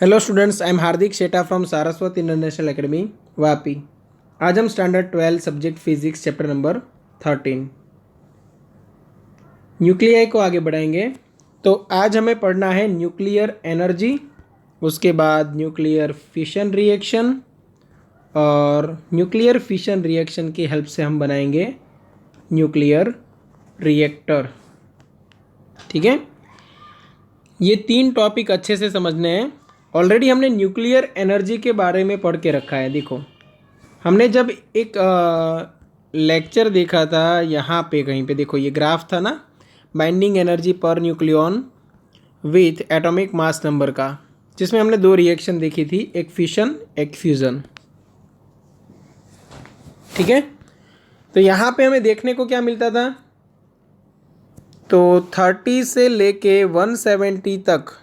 Hello students, I am Hardik Sheta from Saraswat International Academy Vapi. आज हम standard 12 subject physics chapter number 13 nuclei को आगे बढ़ाएंगे। तो आज हमें पढ़ना है न्यूक्लियर एनर्जी, उसके बाद न्यूक्लियर फिशन रिएक्शन, और न्यूक्लियर फिशन रिएक्शन की हेल्प से हम बनाएंगे न्यूक्लियर रिएक्टर। ठीक है, ये 3 टॉपिक अच्छे से समझने हैं। ऑलरेडी हमने न्यूक्लियर एनर्जी के बारे में पढ़ के रखा है। देखो, हमने जब एक लेक्चर देखा था यहाँ पे कहीं पे, देखो ये ग्राफ था ना, binding energy per nucleon with atomic mass number का, जिसमें हमने 2 रिएक्शन देखी थी, एक फिशन एक फ्यूज़न। ठीक है, तो यहाँ पे हमें देखने को क्या मिलता था, तो 30 से लेके 170 तक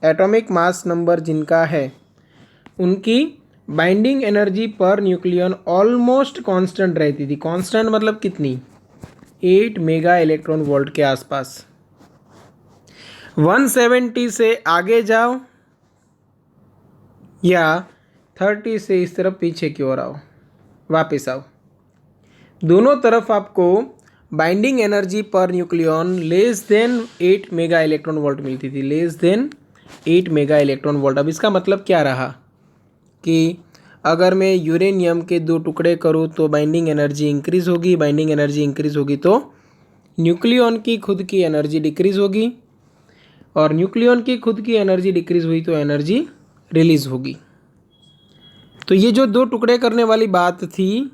एटॉमिक मास नंबर जिनका है, उनकी binding energy per nucleon almost constant रहती थी। कांस्टेंट मतलब कितनी? 8 मेगा इलेक्ट्रॉन वोल्ट के आसपास। 170 से आगे जाओ या 30 से इस तरफ पीछे की ओर आओ, वापस आओ, दोनों तरफ आपको binding energy per nucleon less than 8 mega electron volt मिलती थी, less than 8 mega electron volt. अब इसका मतलब क्या रहा कि अगर मैं यूरेनियम के 2 टुकड़े करूँ तो बाइंडिंग एनर्जी इंक्रीज़ होगी, बाइंडिंग एनर्जी इंक्रीज़ होगी तो न्यूक्लियन की खुद की एनर्जी डिक्रीज़ होगी, और न्यूक्लियन की खुद की एनर्जी डिक्रीज़ हुई तो एनर्जी रिलीज़ होगी। तो ये जो 2 टुकड़े करने वाली बात थी,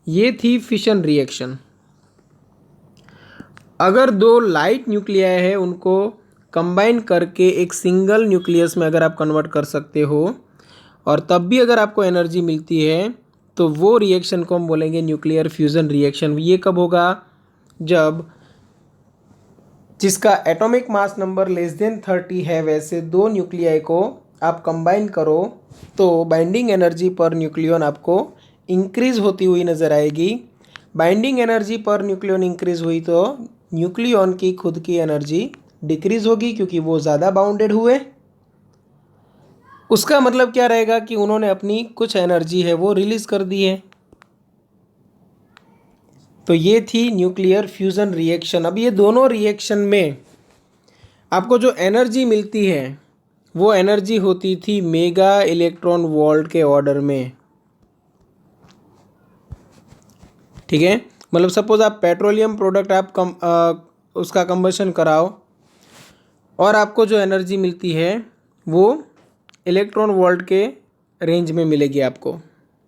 ये थी फिशन रिएक्शन। अगर 2 लाइट न्यूक्लियाई है, उनको कंबाइन करके एक सिंगल न्यूक्लियस में अगर आप कन्वर्ट कर सकते हो और तब भी अगर आपको एनर्जी मिलती है, तो वो रिएक्शन को हम बोलेंगे न्यूक्लियर फ्यूज़न रिएक्शन। ये कब होगा? जब जिसका atomic mass number less than 30 है, वैसे 2 न्यूक्लियाई को आप कंबाइन करो तो बाइंडिंग एनर्जी पर न्यूक्लियन आपको इंक्रीज़ होती हुई नज़र आएगी। Binding energy per nucleon increase हुई तो न्यूक्लियन की खुद की एनर्जी डिक्रीज़ होगी, क्योंकि वो ज़्यादा बाउंडेड हुए। उसका मतलब क्या रहेगा कि उन्होंने अपनी कुछ एनर्जी है वो रिलीज़ कर दी है। तो ये थी न्यूक्लियर फ्यूज़न रिएक्शन। अब ये दोनों रिएक्शन में आपको जो एनर्जी मिलती है वो एनर्जी होती थी मेगा इलेक्ट्रॉन वोल्ट के ऑर्डर में। ठीक है, मतलब सपोज आप पेट्रोलियम प्रोडक्ट आप उसका कंबशन कराओ और आपको जो एनर्जी मिलती है वो इलेक्ट्रॉन वोल्ट के रेंज में मिलेगी आपको।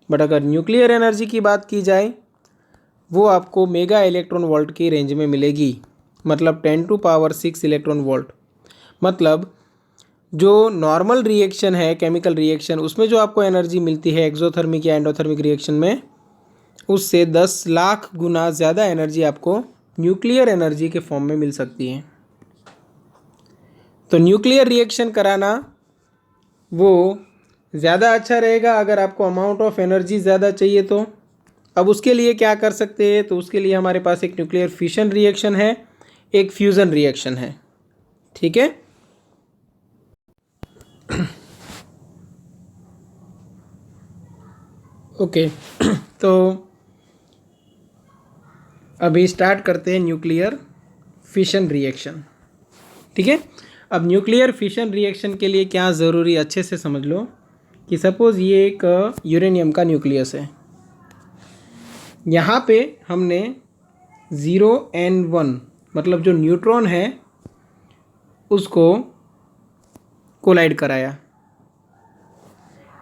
बट अगर न्यूक्लियर एनर्जी की बात की जाए, वो आपको मेगा इलेक्ट्रॉन वोल्ट की रेंज में मिलेगी, मतलब 10⁻⁶ इलेक्ट्रॉन वोल्ट। मतलब जो नॉर्मल रिएक्शन है, केमिकल रिएक्शन, उसमें जो आपको एनर्जी मिलती है एक्सोथर्मिक या एंडोथर्मिक रिएक्शन में, उससे 10 लाख गुना ज़्यादा एनर्जी आपको न्यूक्लियर एनर्जी के फॉर्म में मिल सकती है। तो न्यूक्लियर रिएक्शन कराना वो ज़्यादा अच्छा रहेगा अगर आपको अमाउंट ऑफ एनर्जी ज़्यादा चाहिए तो। अब उसके लिए क्या कर सकते हैं? तो उसके लिए हमारे पास एक न्यूक्लियर फिशन रिएक्शन है, एक फ्यूज़न रिएक्शन है। ठीक है, ओके। तो अभी स्टार्ट करते हैं न्यूक्लियर फिशन रिएक्शन। ठीक है, अब न्यूक्लियर फिशन रिएक्शन के लिए क्या ज़रूरी, अच्छे से समझ लो कि सपोज़ ये एक यूरेनियम का न्यूक्लियस है। यहाँ पे हमने 0n1 मतलब जो न्यूट्रॉन है उसको कोलाइड कराया।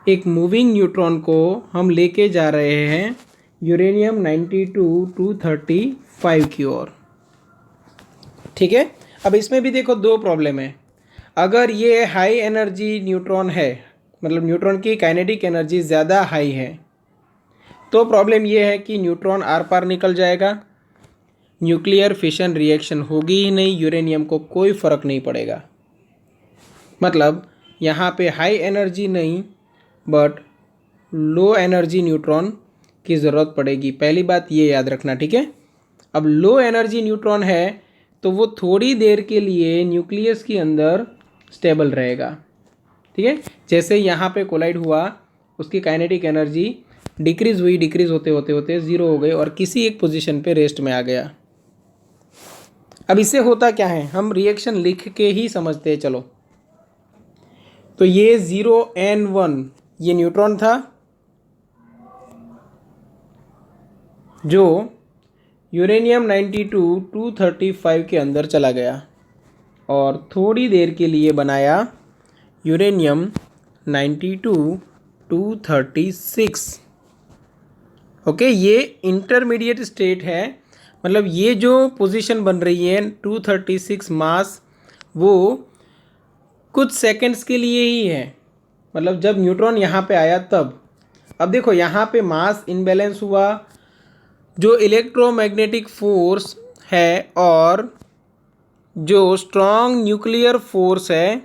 एक मूविंग न्यूट्रॉन को हम लेके जा रहे हैं यूरेनियम 92 235 की ओर। ठीक है, अब इसमें भी देखो 2 प्रॉब्लम है। अगर ये हाई एनर्जी न्यूट्रॉन है, मतलब न्यूट्रॉन की काइनेटिक एनर्जी ज़्यादा हाई है, तो प्रॉब्लम ये है कि न्यूट्रॉन आर पार निकल जाएगा, न्यूक्लियर फिशन रिएक्शन होगी ही नहीं, यूरेनियम को कोई फ़र्क नहीं पड़ेगा। मतलब यहाँ पे हाई एनर्जी नहीं बट लो एनर्जी न्यूट्रॉन की ज़रूरत पड़ेगी। पहली बात ये याद रखना। ठीक है, अब लो एनर्जी न्यूट्रॉन है तो वो थोड़ी देर के लिए न्यूक्लियस के अंदर स्टेबल रहेगा। ठीक है। जैसे यहाँ पे कोलाइड हुआ उसकी काइनेटिक एनर्जी डिक्रीज हुई, डिक्रीज होते होते होते ज़ीरो हो गई और किसी एक पोजीशन पे रेस्ट में आ गया। अब इससे होता क्या है, हम रिएक्शन लिख के ही समझते हैं। चलो, तो ये 0N1 ये न्यूट्रॉन था जो यूरेनियम 92 235 के अंदर चला गया और थोड़ी देर के लिए बनाया यूरेनियम 92 236। ओके, ये इंटरमीडिएट स्टेट है, मतलब ये जो पोजीशन बन रही है 236 मास, वो कुछ सेकंड्स के लिए ही है, मतलब जब न्यूट्रॉन यहाँ पे आया तब। अब देखो यहाँ पे मास इनबैलेंस हुआ, जो इलेक्ट्रोमैग्नेटिक फोर्स है और जो स्ट्रॉन्ग न्यूक्लियर फोर्स है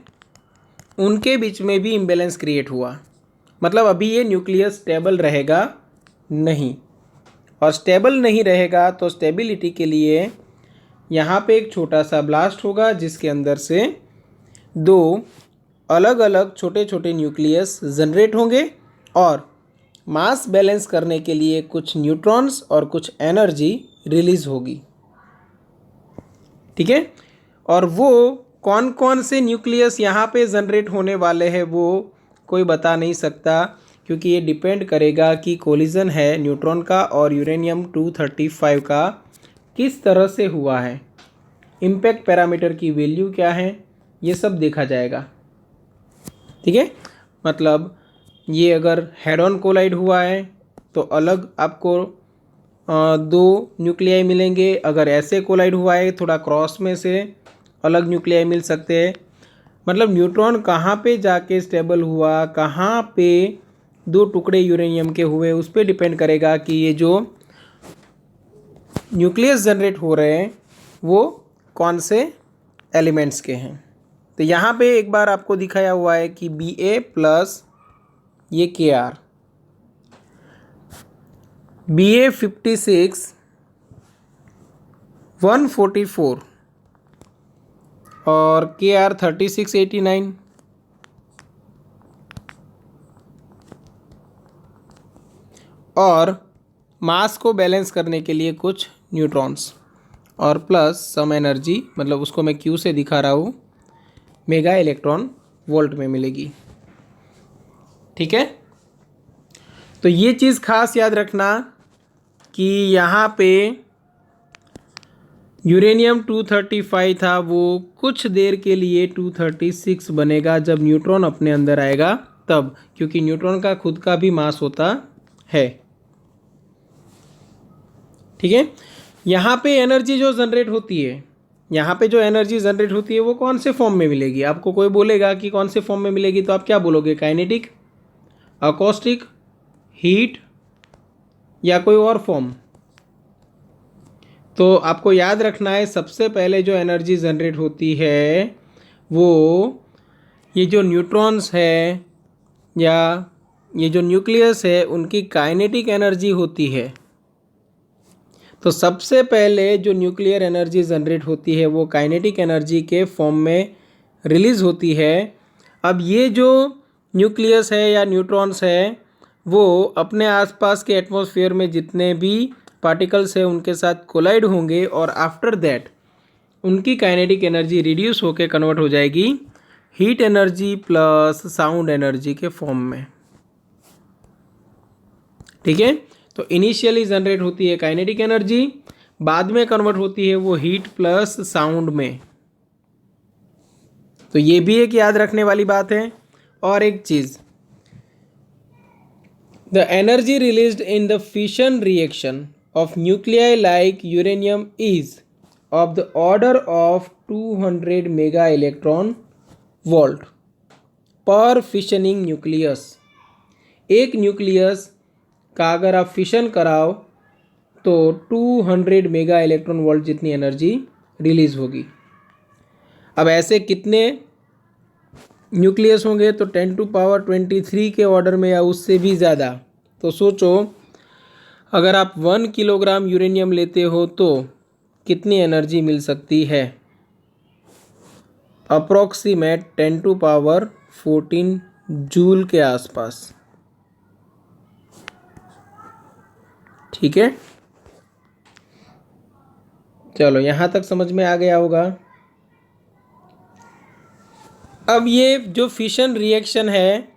उनके बीच में भी इम्बैलेंस क्रिएट हुआ। मतलब अभी ये न्यूक्लियस स्टेबल रहेगा नहीं, और स्टेबल नहीं रहेगा तो स्टेबिलिटी के लिए यहाँ पे एक छोटा सा ब्लास्ट होगा जिसके अंदर से दो अलग अलग छोटे छोटे न्यूक्लियस जनरेट होंगे और मास बैलेंस करने के लिए कुछ न्यूट्रॉन्स और कुछ एनर्जी रिलीज होगी। ठीक है, और वो कौन कौन से न्यूक्लियस यहाँ पे जनरेट होने वाले हैं वो कोई बता नहीं सकता, क्योंकि ये डिपेंड करेगा कि कोलिजन है न्यूट्रॉन का और यूरेनियम 235 का किस तरह से हुआ है, इम्पैक्ट पैरामीटर की वैल्यू क्या है, ये सब देखा जाएगा। ठीक है, मतलब ये अगर हेड ऑन कोलाइड हुआ है तो अलग आपको दो न्यूक्लियाई मिलेंगे, अगर ऐसे कोलाइड हुआ है थोड़ा क्रॉस में से अलग न्यूक्लियाई मिल सकते हैं। मतलब न्यूट्रॉन कहाँ पे जाके स्टेबल हुआ, कहाँ पे दो टुकड़े यूरेनियम के हुए, उस पर डिपेंड करेगा कि ये जो न्यूक्लियस जनरेट हो रहे हैं वो कौन से एलिमेंट्स के हैं। तो यहाँ पे एक बार आपको दिखाया हुआ है कि Ba प्लस ये Kr, Ba56 144 और Kr 3689। और मास को बैलेंस करने के लिए कुछ न्यूट्रॉन्स और प्लस सम एनर्जी, मतलब उसको मैं Q से दिखा रहा हूँ, मेगा इलेक्ट्रॉन वोल्ट में मिलेगी। ठीक है, तो ये चीज़ खास याद रखना कि यहाँ पे यूरेनियम 235 था वो कुछ देर के लिए 236 बनेगा जब न्यूट्रॉन अपने अंदर आएगा तब, क्योंकि न्यूट्रॉन का खुद का भी मास होता है। ठीक है, यहाँ पे एनर्जी जो जनरेट होती है, यहाँ पे जो एनर्जी जनरेट होती है वो कौन से फॉर्म में मिलेगी। आपको कोई बोलेगा कि कौन से फॉर्म में मिलेगी तो आप क्या बोलोगे, काइनेटिक, अकॉस्टिक, हीट या कोई और फॉर्म। तो आपको याद रखना है सबसे पहले जो एनर्जी जनरेट होती है वो ये जो न्यूट्रॉन्स है या ये जो न्यूक्लियस है उनकी काइनेटिक एनर्जी होती है। तो सबसे पहले जो न्यूक्लियर एनर्जी जनरेट होती है वो काइनेटिक एनर्जी के फॉर्म में रिलीज़ होती है। अब ये जो न्यूक्लियस है या न्यूट्रॉन्स है वो अपने आसपास के एटमॉस्फेयर में जितने भी पार्टिकल्स है उनके साथ कोलाइड होंगे और आफ्टर दैट उनकी काइनेटिक एनर्जी रिड्यूस होकर कन्वर्ट हो जाएगी heat energy plus sound energy के फॉर्म में। ठीक है, तो इनिशियली जनरेट होती है काइनेटिक एनर्जी, बाद में कन्वर्ट होती है वो हीट प्लस साउंड में। तो ये भी एक याद रखने वाली बात है। और एक चीज़, the energy released in the fission reaction of nuclei like uranium is of the order of 200 mega electron volt per fissioning nucleus। एक न्यूक्लियस का अगर आप फिशन कराओ तो 200 मेगा इलेक्ट्रॉन वोल्ट जितनी एनर्जी रिलीज होगी। अब ऐसे कितने न्यूक्लियस होंगे तो 10⁻23 के ऑर्डर में या उससे भी ज़्यादा। तो सोचो अगर आप 1 किलोग्राम यूरेनियम लेते हो तो कितनी एनर्जी मिल सकती है, अप्रॉक्सीमेट 14 जूल के आसपास। ठीक है, चलो यहाँ तक समझ में आ गया होगा। अब ये जो फिशन रिएक्शन है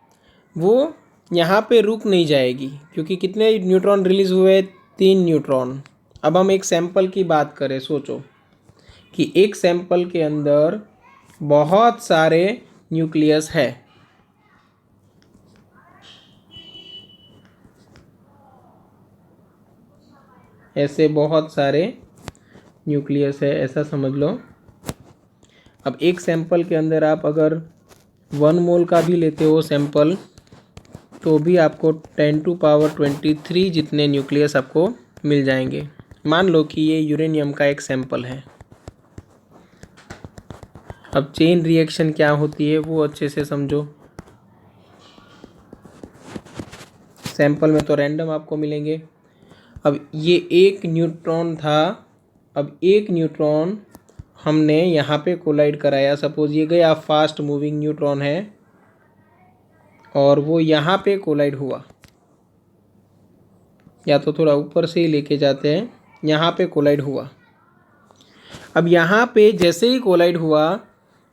वो यहाँ पे रुक नहीं जाएगी, क्योंकि कितने न्यूट्रॉन रिलीज हुए? 3 न्यूट्रॉन। अब हम एक सैंपल की बात करें, सोचो कि एक सैंपल के अंदर बहुत सारे न्यूक्लियस है। ऐसे बहुत सारे न्यूक्लियस है, ऐसा समझ लो। अब एक सैंपल के अंदर आप अगर 1 मोल का भी लेते हो सैंपल, तो भी आपको 10⁻23 जितने न्यूक्लियस आपको मिल जाएंगे। मान लो कि ये यूरेनियम का एक सैंपल है। अब चेन रिएक्शन क्या होती है वो अच्छे से समझो। सैंपल में तो रैंडम आपको मिलेंगे। अब ये एक न्यूट्रॉन था, अब एक न्यूट्रॉन हमने यहाँ पे कोलाइड कराया। सपोज ये गया, फास्ट मूविंग न्यूट्रॉन है और वो यहाँ पे कोलाइड हुआ, या तो थोड़ा ऊपर से ही लेके जाते हैं, यहाँ पे कोलाइड हुआ। अब यहाँ पे जैसे ही कोलाइड हुआ,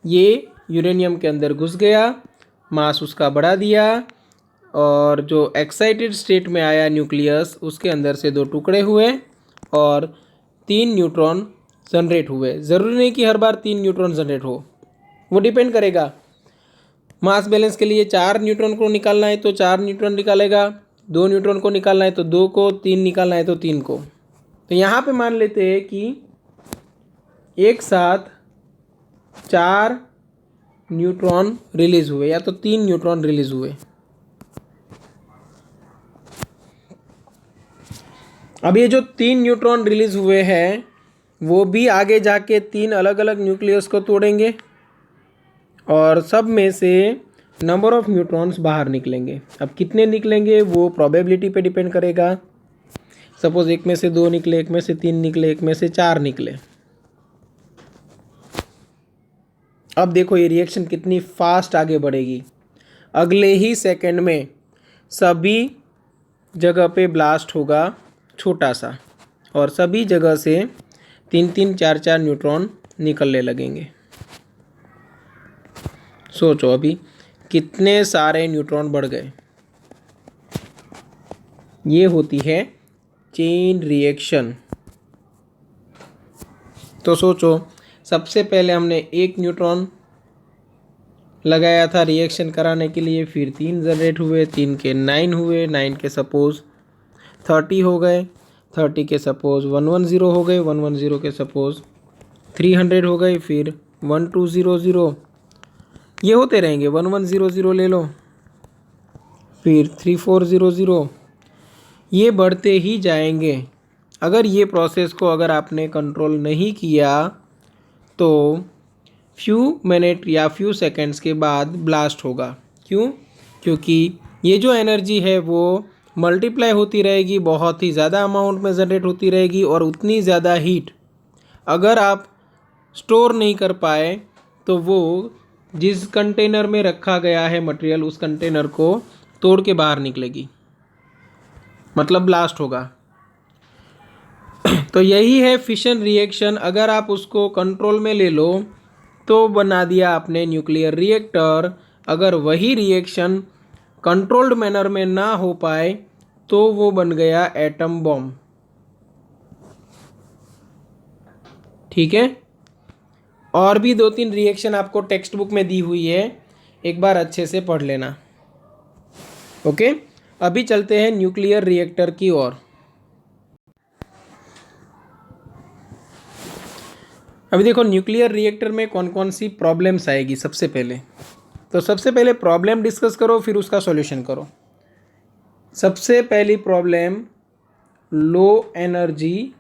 ये यूरेनियम के अंदर घुस गया, मास उसका बढ़ा दिया, और जो एक्साइटेड स्टेट में आया न्यूक्लियस, उसके अंदर से 2 टुकड़े हुए और 3 न्यूट्रॉन जनरेट हुए। ज़रूरी नहीं कि हर बार 3 न्यूट्रॉन जनरेट हो, वो डिपेंड करेगा। मास बैलेंस के लिए 4 न्यूट्रॉन को निकालना है तो 4 न्यूट्रॉन निकालेगा, 2 न्यूट्रॉन को निकालना है तो 2 को, 3 निकालना है तो 3 को। तो यहाँ पे मान लेते हैं कि एक साथ 4 न्यूट्रॉन रिलीज हुए, या तो 3 न्यूट्रॉन रिलीज हुए। अब ये जो 3 न्यूट्रॉन रिलीज हुए हैं वो भी आगे जाके 3 अलग अलग न्यूक्लियस को तोड़ेंगे और सब में से नंबर ऑफ न्यूट्रॉन्स बाहर निकलेंगे। अब कितने निकलेंगे वो प्रोबेबिलिटी पे डिपेंड करेगा। सपोज एक में से 2 निकले, एक में से 3 निकले, एक में से 4 निकले। अब देखो ये रिएक्शन कितनी फास्ट आगे बढ़ेगी। अगले ही सेकंड में सभी जगह पे ब्लास्ट होगा छोटा सा, और सभी जगह से 3-3, 4-4 न्यूट्रॉन निकलने लगेंगे। सोचो अभी कितने सारे न्यूट्रॉन बढ़ गए। ये होती है चेन रिएक्शन। तो सोचो, सबसे पहले हमने 1 न्यूट्रॉन लगाया था रिएक्शन कराने के लिए, फिर 3 जनरेट हुए, 3 के 9 हुए, 9 के सपोज 30 हो गए, 30 के सपोज 110 हो गए, 110 के सपोज 300 हो गए, फिर 1200, ये होते रहेंगे। 1100 ले लो, फिर 3400, ये बढ़ते ही जाएंगे। अगर ये प्रोसेस को अगर आपने कंट्रोल नहीं किया तो फ्यू मिनट या फ्यू सेकंड्स के बाद ब्लास्ट होगा। क्यों? क्योंकि ये जो एनर्जी है वो मल्टीप्लाई होती रहेगी, बहुत ही ज़्यादा अमाउंट में जनरेट होती रहेगी, और उतनी ज़्यादा हीट अगर आप स्टोर नहीं कर पाए तो वो जिस कंटेनर में रखा गया है मटेरियल, उस कंटेनर को तोड़ के बाहर निकलेगी, मतलब ब्लास्ट होगा। तो यही है फिशन रिएक्शन। अगर आप उसको कंट्रोल में ले लो तो बना दिया आपने न्यूक्लियर रिएक्टर। अगर वही रिएक्शन कंट्रोल्ड मैनर में ना हो पाए तो वो बन गया एटम बॉम्ब। ठीक है, और भी 2-3 रिएक्शन आपको टेक्स्ट बुक में दी हुई है, एक बार अच्छे से पढ़ लेना। ओके, अभी चलते हैं न्यूक्लियर रिएक्टर की ओर। अभी देखो न्यूक्लियर रिएक्टर में कौन कौन सी प्रॉब्लम्स आएगी। सबसे पहले प्रॉब्लम डिस्कस करो, फिर उसका सॉल्यूशन करो। सबसे पहली प्रॉब्लम, लो एनर्जी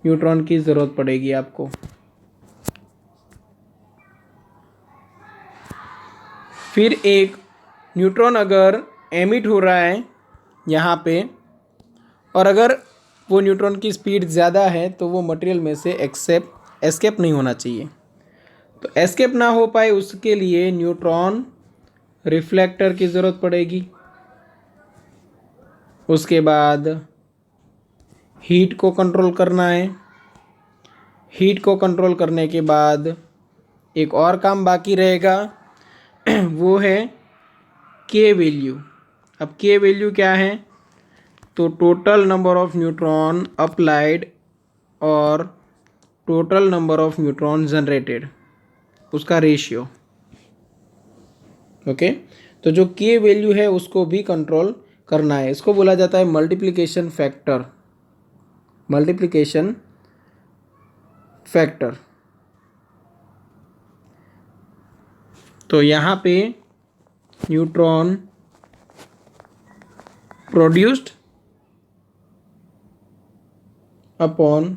न्यूट्रॉन की ज़रूरत पड़ेगी आपको। फिर एक न्यूट्रॉन अगर एमिट हो रहा है यहाँ पे, और अगर वो न्यूट्रॉन की स्पीड ज़्यादा है तो वो मटेरियल में से एस्केप नहीं होना चाहिए। तो एस्केप ना हो पाए उसके लिए न्यूट्रॉन रिफ्लेक्टर की ज़रूरत पड़ेगी। उसके बाद हीट को कंट्रोल करना है। हीट को कंट्रोल करने के बाद एक और काम बाकी रहेगा, वो है के वैल्यू। अब के वैल्यू क्या है? तो total number of neutron applied और total number of neutron generated, उसका रेशियो। ओके, तो जो के वैल्यू है उसको भी कंट्रोल करना है। इसको बोला जाता है मल्टीप्लिकेशन फैक्टर। Multiplication factor. तो यहाँ पे neutron produced upon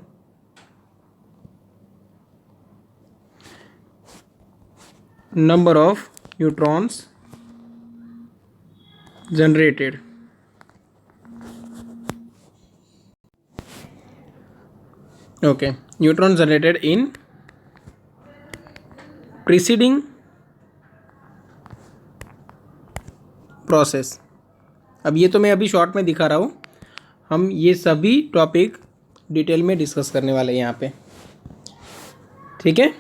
number of neutrons generated. Okay, neutrons generated in preceding process. अब ये तो मैं अभी शॉर्ट में दिखा रहा हूँ, हम ये सभी टॉपिक डिटेल में डिस्कस करने वाले हैं यहाँ पे, ठीक है।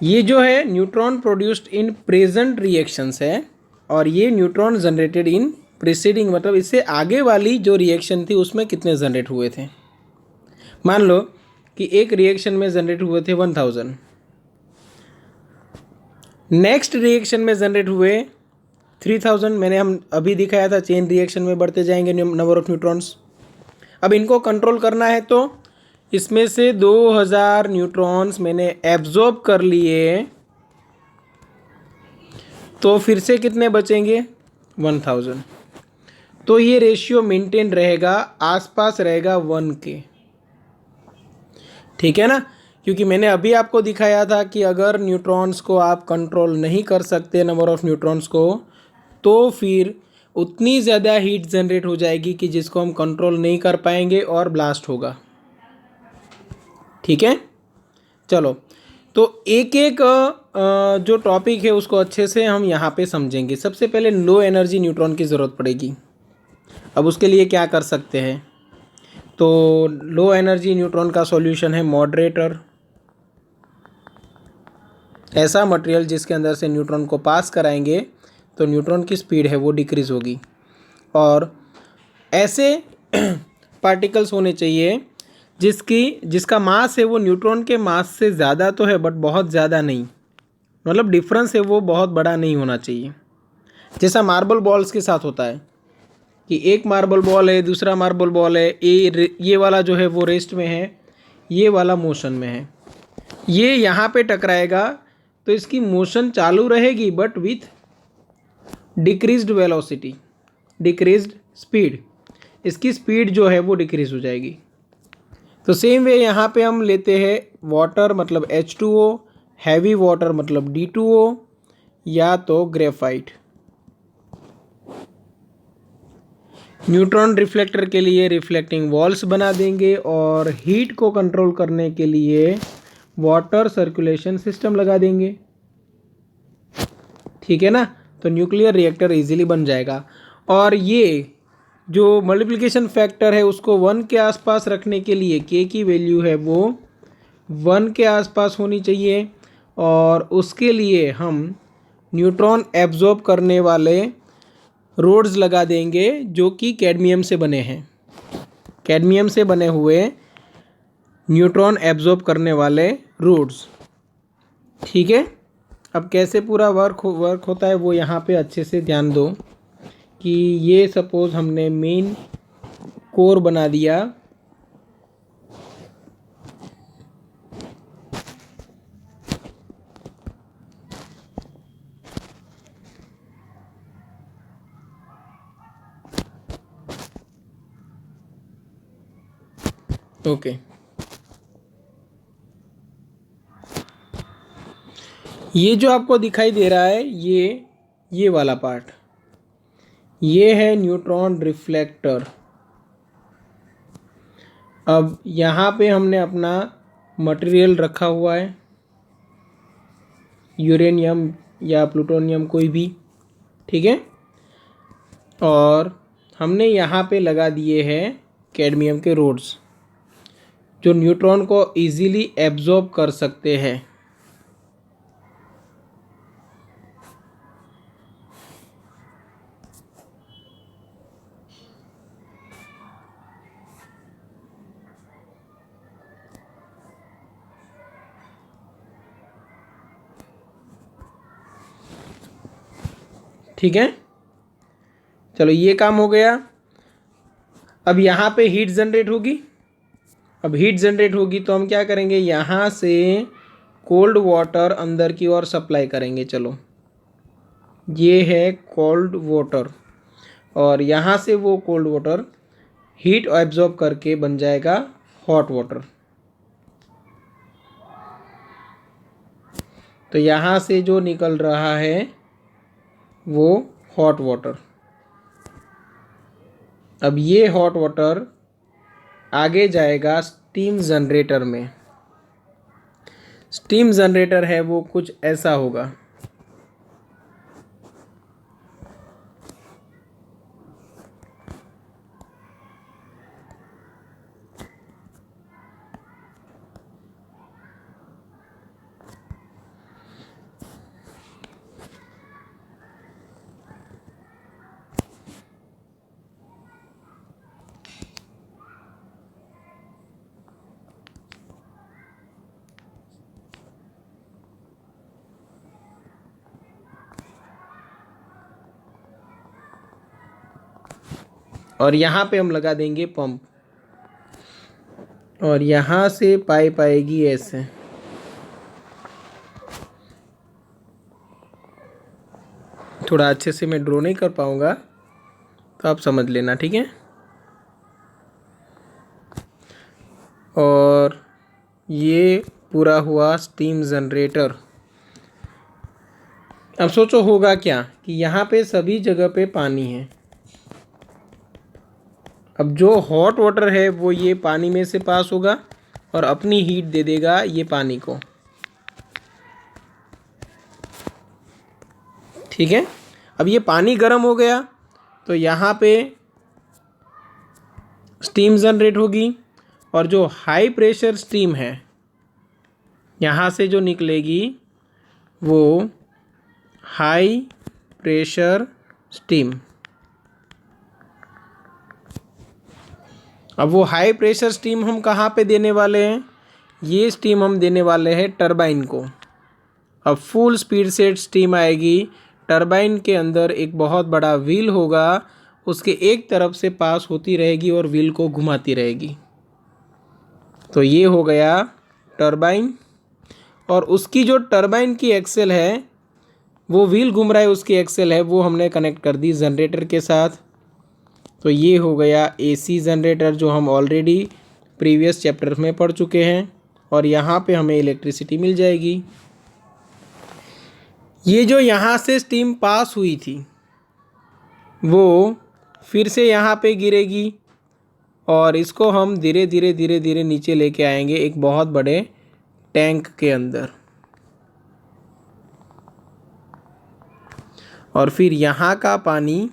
ये जो है neutron produced in present reactions है, और ये न्यूट्रॉन जनरेटेड इन प्रीसीडिंग, मतलब इससे आगे वाली जो रिएक्शन थी उसमें कितने जनरेट हुए थे। मान लो कि एक रिएक्शन में जनरेट हुए थे 1000, नेक्स्ट रिएक्शन में जनरेट हुए 3000। मैंने हम अभी दिखाया था चेन रिएक्शन में बढ़ते जाएंगे नंबर ऑफ न्यूट्रॉन्स। अब इनको कंट्रोल करना है तो इसमें से 2000 न्यूट्रॉन्स मैंने एब्जॉर्ब कर लिए, तो फिर से कितने बचेंगे? 1000। तो ये रेशियो मेंटेन रहेगा, आसपास रहेगा 1 के, ठीक है ना। क्योंकि मैंने अभी आपको दिखाया था कि अगर न्यूट्रॉन्स को आप कंट्रोल नहीं कर सकते नंबर ऑफ न्यूट्रॉन्स को, तो फिर उतनी ज़्यादा हीट जनरेट हो जाएगी कि जिसको हम कंट्रोल नहीं कर पाएंगे और ब्लास्ट होगा, ठीक है। चलो, तो एक एक जो टॉपिक है उसको अच्छे से हम यहाँ पे समझेंगे। सबसे पहले लो एनर्जी न्यूट्रॉन की ज़रूरत पड़ेगी। अब उसके लिए क्या कर सकते हैं? तो लो एनर्जी न्यूट्रॉन का सॉल्यूशन है मॉडरेटर। ऐसा मटेरियल जिसके अंदर से न्यूट्रॉन को पास कराएंगे तो न्यूट्रॉन की स्पीड है वो डिक्रीज़ होगी। और ऐसे पार्टिकल्स होने चाहिए जिसका मास है वो न्यूट्रॉन के मास से ज़्यादा तो है बट बहुत ज़्यादा नहीं, मतलब डिफरेंस है वो बहुत बड़ा नहीं होना चाहिए। जैसा मार्बल बॉल्स के साथ होता है कि एक मार्बल बॉल है, दूसरा मार्बल बॉल है, ये वाला जो है वो रेस्ट में है, ये वाला मोशन में है। ये यहाँ पे टकराएगा तो इसकी मोशन चालू रहेगी but with decreased velocity, decreased speed. इसकी स्पीड जो है वो डिक्रीज हो जाएगी। तो सेम वे यहाँ पे हम लेते हैं वाटर मतलब H2O, हैवी वाटर मतलब D2O, या तो ग्रेफाइट। न्यूट्रॉन रिफ्लेक्टर के लिए रिफ्लेक्टिंग वॉल्स बना देंगे और हीट को कंट्रोल करने के लिए वाटर सर्कुलेशन सिस्टम लगा देंगे, ठीक है ना। तो न्यूक्लियर रिएक्टर इजीली बन जाएगा। और ये जो मल्टीप्लिकेशन फैक्टर है उसको 1 के आसपास रखने के लिए के की वैल्यू है वो 1 के आसपास होनी चाहिए, और उसके लिए हम न्यूट्रॉन एब्जॉर्ब करने वाले रोड्स लगा देंगे जो कि कैडमियम से बने हैं। कैडमियम से बने हुए न्यूट्रॉन एब्जॉर्ब करने वाले रोड्स, ठीक है। अब कैसे पूरा वर्क होता है वो यहाँ पे अच्छे से ध्यान दो कि ये सपोज हमने मेन कोर बना दिया, ओके। ये जो आपको दिखाई दे रहा है ये वाला पार्ट, ये है न्यूट्रॉन रिफ्लेक्टर। अब यहाँ पे हमने अपना मटेरियल रखा हुआ है, यूरेनियम या प्लूटोनियम कोई भी, ठीक है। और हमने यहाँ पे लगा दिए हैं कैडमियम के रोड्स जो न्यूट्रॉन को इजीली एब्जॉर्ब कर सकते हैं। ठीक है, चलो ये काम हो गया। अब यहाँ पे हीट जनरेट होगी। अब हीट जनरेट होगी तो हम क्या करेंगे, यहाँ से कोल्ड वाटर अंदर की ओर सप्लाई करेंगे। चलो ये है कोल्ड वाटर और यहाँ से वो कोल्ड वाटर हीट एब्जॉर्ब करके बन जाएगा हॉट वाटर। तो यहाँ से जो निकल रहा है वो हॉट वाटर। अब ये हॉट वाटर आगे जाएगा स्टीम जनरेटर में। स्टीम जनरेटर है वो कुछ ऐसा होगा। और यहाँ पे हम लगा देंगे पंप और यहाँ से पाइप आएगी ऐसे। थोड़ा अच्छे से मैं ड्रॉ नहीं कर पाऊँगा तो आप समझ लेना, ठीक है। और ये पूरा हुआ स्टीम जनरेटर। अब सोचो होगा क्या कि यहाँ पे सभी जगह पे पानी है। अब जो हॉट वाटर है वो ये पानी में से पास होगा और अपनी हीट दे देगा ये पानी को, ठीक है। अब ये पानी गर्म हो गया तो यहाँ पे स्टीम जनरेट होगी और जो हाई प्रेशर स्टीम है यहाँ से जो निकलेगी वो हाई प्रेशर स्टीम। अब वो हाई प्रेशर स्टीम हम कहाँ पे देने वाले हैं, ये स्टीम हम देने वाले हैं टरबाइन को। अब फुल स्पीड से स्टीम आएगी। टरबाइन के अंदर एक बहुत बड़ा व्हील होगा, उसके एक तरफ से पास होती रहेगी और व्हील को घुमाती रहेगी। तो ये हो गया टरबाइन और उसकी जो टरबाइन की एक्सेल है वो व्हील घूम रहा है, उसकी एक्सेल है वो हमने कनेक्ट कर दी जनरेटर के साथ। तो ये हो गया एसी जनरेटर जो हम ऑलरेडी प्रीवियस चैप्टर में पढ़ चुके हैं और यहाँ पे हमें इलेक्ट्रिसिटी मिल जाएगी। ये जो यहाँ से स्टीम पास हुई थी वो फिर से यहाँ पे गिरेगी और इसको हम धीरे धीरे धीरे धीरे नीचे लेके आएंगे एक बहुत बड़े टैंक के अंदर और फिर यहाँ का पानी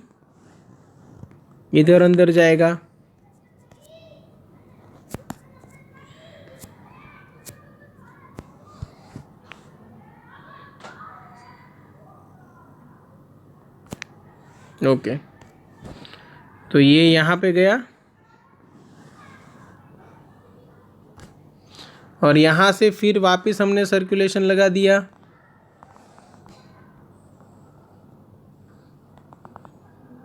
इधर अंदर जाएगा। ओके, तो ये यहाँ पे गया और यहाँ से फिर वापस हमने सर्कुलेशन लगा दिया।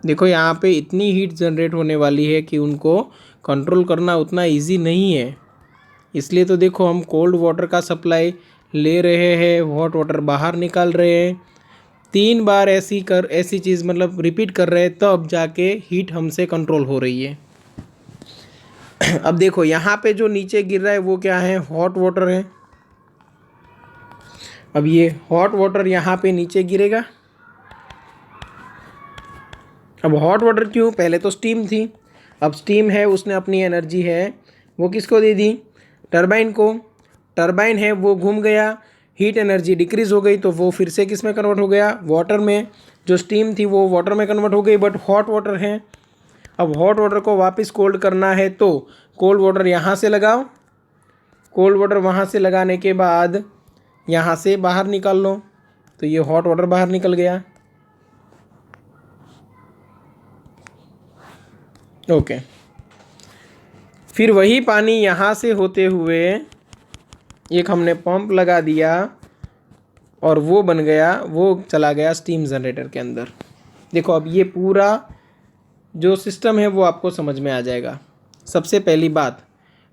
देखो यहाँ पे इतनी हीट जनरेट होने वाली है कि उनको कंट्रोल करना उतना इजी नहीं है। इसलिए तो देखो हम कोल्ड वाटर का सप्लाई ले रहे हैं, हॉट वाटर बाहर निकाल रहे हैं, 3 बार ऐसी चीज़ मतलब रिपीट कर रहे हैं तब जाके हीट हमसे कंट्रोल हो रही है। अब देखो यहाँ पे जो नीचे गिर रहा है वो क्या है, हॉट वाटर है। अब ये हॉट वाटर यहाँ पे नीचे गिरेगा। अब हॉट वाटर क्यों, पहले तो स्टीम थी, अब स्टीम है उसने अपनी एनर्जी है वो किसको दे दी, टरबाइन को। टरबाइन है वो घूम गया, हीट एनर्जी डिक्रीज़ हो गई तो वो फिर से किस में कन्वर्ट हो गया, वाटर में। जो स्टीम थी वो वाटर में कन्वर्ट हो गई, बट हॉट वाटर है। अब हॉट वाटर को वापस कोल्ड करना है तो कोल्ड वाटर यहाँ से लगाओ, कोल्ड वाटर वहाँ से लगाने के बाद यहाँ से बाहर निकाल लो, तो ये हॉट वाटर बाहर निकल गया। ओके, फिर वही पानी यहाँ से होते हुए एक हमने पंप लगा दिया और वो बन गया, वो चला गया स्टीम जनरेटर के अंदर। देखो अब ये पूरा जो सिस्टम है वो आपको समझ में आ जाएगा। सबसे पहली बात,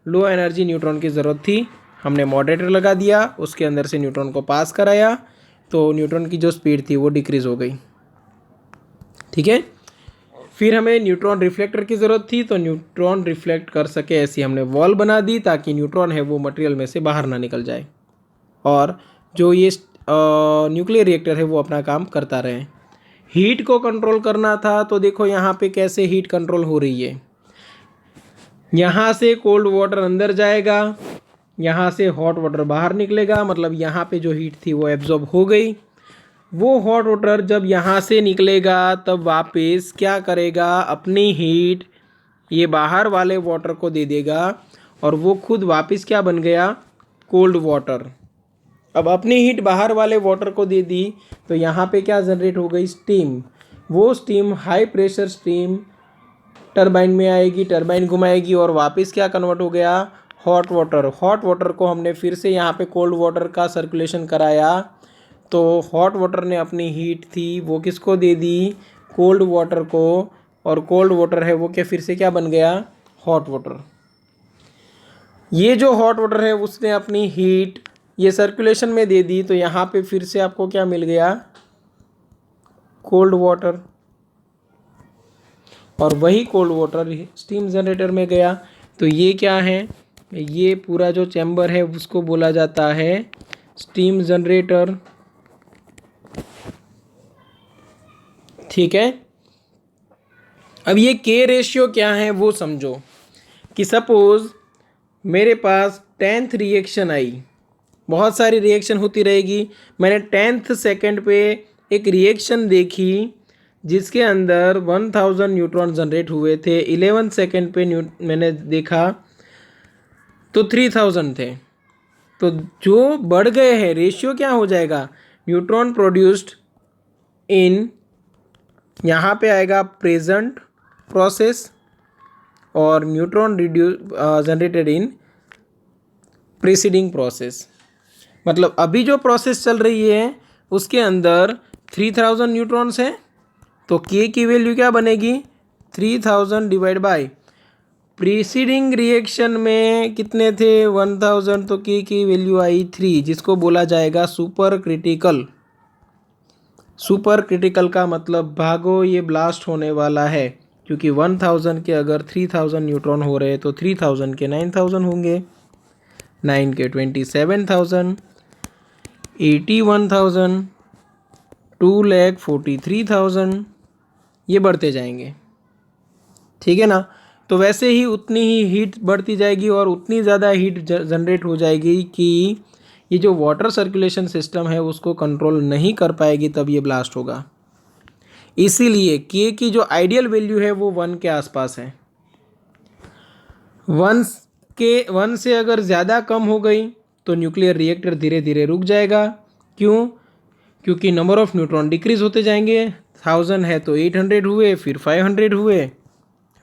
लो एनर्जी न्यूट्रॉन की ज़रूरत थी, हमने मॉडरेटर लगा दिया, उसके अंदर से न्यूट्रॉन को पास कराया, तो न्यूट्रॉन की जो स्पीड थी वो डिक्रीज़ हो गई। ठीक है, फिर हमें न्यूट्रॉन रिफ्लेक्टर की ज़रूरत थी, तो न्यूट्रॉन रिफ्लेक्ट कर सके ऐसी हमने वॉल बना दी ताकि न्यूट्रॉन है वो मटेरियल में से बाहर ना निकल जाए, और जो ये न्यूक्लियर रिएक्टर है वो अपना काम करता रहे। हीट को कंट्रोल करना था, तो देखो यहाँ पे कैसे हीट कंट्रोल हो रही है। यहाँ से कोल्ड वाटर अंदर जाएगा, यहाँ से हॉट वाटर बाहर निकलेगा, मतलब यहाँ पे जो हीट थी वो एब्जॉर्ब हो गई। वो हॉट वाटर जब यहाँ से निकलेगा तब वापस क्या करेगा, अपनी हीट ये बाहर वाले वाटर को दे देगा और वो खुद वापस क्या बन गया, कोल्ड वाटर। अब अपनी हीट बाहर वाले वाटर को दे दी तो यहाँ पे क्या जनरेट हो गई, स्टीम। वो steam high pressure steam turbine में आएगी, टरबाइन घुमाएगी और वापस क्या कन्वर्ट हो गया, हॉट वाटर। हॉट वाटर को हमने फिर से यहाँ पे कोल्ड वाटर का सर्कुलेशन कराया, तो हॉट वाटर ने अपनी हीट थी वो किसको दे दी, कोल्ड वाटर को, और कोल्ड वाटर है वो क्या फिर से क्या बन गया, हॉट वाटर। ये जो हॉट वाटर है उसने अपनी हीट ये सर्कुलेशन में दे दी, तो यहाँ पे फिर से आपको क्या मिल गया, कोल्ड वाटर, और वही कोल्ड वाटर स्टीम जनरेटर में गया। तो ये क्या है, ये पूरा जो चैम्बर है उसको बोला जाता है स्टीम जनरेटर। ठीक है, अब ये के रेशियो क्या है वो समझो, कि सपोज मेरे पास 10th रिएक्शन आई, बहुत सारी रिएक्शन होती रहेगी, मैंने 10th सेकेंड पे एक रिएक्शन देखी जिसके अंदर 1000 न्यूट्रॉन जनरेट हुए थे, 11 सेकेंड पे मैंने देखा तो 3000 थे। तो जो बढ़ गए हैं रेशियो क्या हो जाएगा, न्यूट्रॉन प्रोड्यूस्ड इन, यहाँ पे आएगा प्रेजेंट प्रोसेस, और neutron generated in preceding process. मतलब अभी जो प्रोसेस चल रही है उसके अंदर 3000 न्यूट्रॉन्स हैं, तो के की वैल्यू क्या बनेगी, 3000 डिवाइड बाय प्रीसीडिंग रिएक्शन में कितने थे, 1000, तो के की वैल्यू आई 3, जिसको बोला जाएगा सुपर क्रिटिकल। सुपर क्रिटिकल का मतलब भागो ये ब्लास्ट होने वाला है, क्योंकि 1000 के अगर 3000 न्यूट्रॉन हो रहे हैं तो 3000 के 9000 होंगे, 9 के 27000, 81,000, 2,43,000, ये बढ़ते जाएंगे। ठीक है ना, तो वैसे ही उतनी ही हीट बढ़ती जाएगी और उतनी ज़्यादा हीट जनरेट हो जाएगी कि ये जो वाटर सर्कुलेशन सिस्टम है उसको कंट्रोल नहीं कर पाएगी, तब ये ब्लास्ट होगा। इसीलिए के की जो आइडियल वैल्यू है वो 1 के आसपास है। 1 से अगर ज़्यादा कम हो गई तो न्यूक्लियर रिएक्टर धीरे धीरे रुक जाएगा। क्यों, क्योंकि नंबर ऑफ़ न्यूट्रॉन डिक्रीज होते जाएंगे। 1000 है तो 800 हुए, फिर 500 हुए,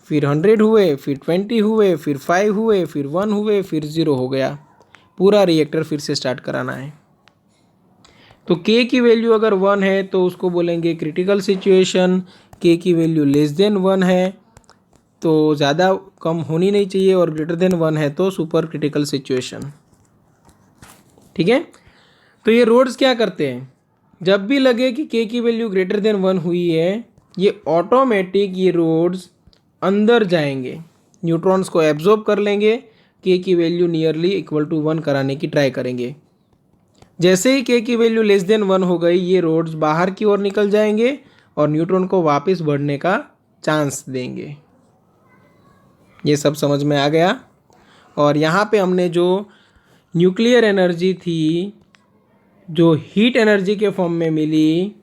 फिर 100 हुए, फिर 20 हुए, फिर 5 हुए, फिर 1 हुए, फिर 0 हो गया। पूरा रिएक्टर फिर से स्टार्ट कराना है। तो के की वैल्यू अगर 1 है तो उसको बोलेंगे क्रिटिकल सिचुएशन। के की वैल्यू लेस देन 1 है तो ज़्यादा कम होनी नहीं चाहिए, और ग्रेटर देन 1 है तो सुपर क्रिटिकल सिचुएशन। ठीक है, तो ये रोड्स क्या करते हैं, जब भी लगे कि के की वैल्यू ग्रेटर देन 1 हुई है, ये ऑटोमेटिक ये रोड्स अंदर जाएंगे, न्यूट्रॉन्स को एब्जॉर्ब कर लेंगे, के की वैल्यू नियरली इक्वल टू 1 कराने की ट्राई करेंगे। जैसे ही के की वैल्यू लेस देन 1 हो गई, ये रोड्स बाहर की ओर निकल जाएंगे और न्यूट्रॉन को वापस बढ़ने का चांस देंगे। ये सब समझ में आ गया। और यहाँ पे हमने जो न्यूक्लियर एनर्जी थी जो हीट एनर्जी के फॉर्म में मिली,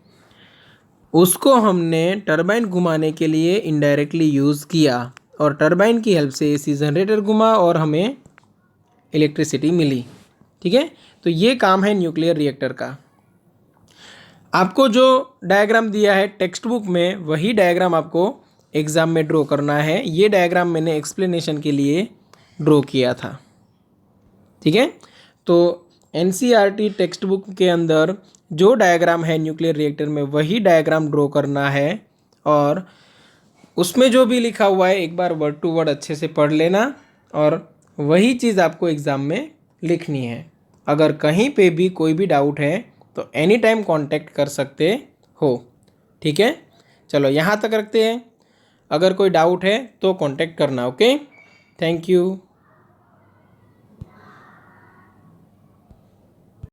उसको हमने टरबाइन घुमाने के लिए इनडायरेक्टली यूज़ किया और टरबाइन की हेल्प से एसी जनरेटर घुमा और हमें इलेक्ट्रिसिटी मिली। ठीक है, तो ये काम है न्यूक्लियर रिएक्टर का। आपको जो डायग्राम दिया है टेक्स्ट बुक में वही डायग्राम आपको एग्ज़ाम में ड्रॉ करना है। ये डायग्राम मैंने एक्सप्लेनेशन के लिए ड्रॉ किया था। ठीक है, तो एनसीईआरटी टेक्स्ट बुक के अंदर जो डायग्राम है न्यूक्लियर रिएक्टर में वही डायग्राम ड्रॉ करना है और उसमें जो भी लिखा हुआ है एक बार वर्ड टू वर्ड अच्छे से पढ़ लेना और वही चीज़ आपको एग्ज़ाम में लिखनी है। अगर कहीं पे भी कोई भी डाउट है तो एनी टाइम कांटेक्ट कर सकते हो। ठीक है, चलो यहाँ तक रखते हैं। अगर कोई डाउट है तो कांटेक्ट करना। Okay, thank you.